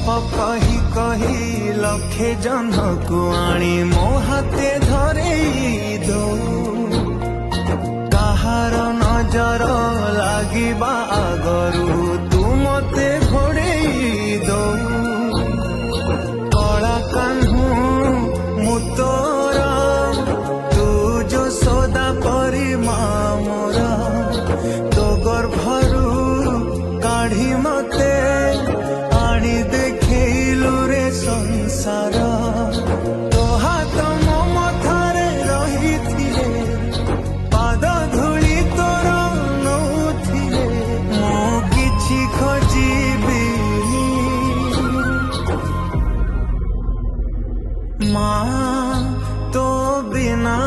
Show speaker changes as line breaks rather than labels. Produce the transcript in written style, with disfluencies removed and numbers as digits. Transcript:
कही कही लखे जन को आनी मो हाथे धरे दो कहार नजर लागिबा आगरू तू मते घोड़े दो कला कान्हू मु तोरा तू जो सदा परी मोरा तो गर्भरू काढ़ी मते आनी देखलु रे संसार तो हाथ मो मथारे रही पाद धूली तोर नौथिले मो किछि खोजिबी माँ तो बिना